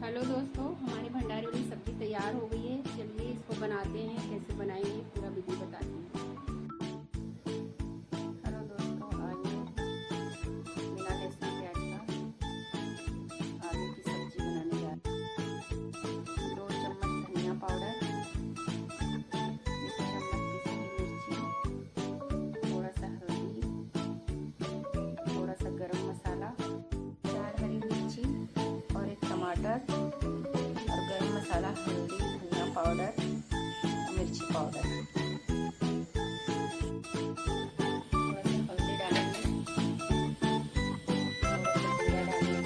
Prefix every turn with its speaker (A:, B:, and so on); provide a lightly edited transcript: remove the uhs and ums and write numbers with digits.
A: Hello दोस्तों, हमारी भंडारे वाली सब्ज़ी तैयार हो गई है। चलिए इसको बनाते हैं। कैसे बनाएंगे पूरा विधि बताती हूँ। हेलो दोस्तों, आइए बिना लहसुन प्याज का आलू की सब्ज़ी बनाने जा रहे हैं। 2 चम्मच धनिया पाउडर, 1 चम्मच पिसी हुई मिर्ची, थोड़ा सा हल्दी, थोड़ा सा गरम मसाला, 4 हरी मिर्ची और 1 टमाटर और गरम मसाला, हल्दी, धनिया पाउडर, मिर्ची पाउडर। थोड़ा सा हल्दी डालेंगे, थोड़ा सा जीरा डालेंगे,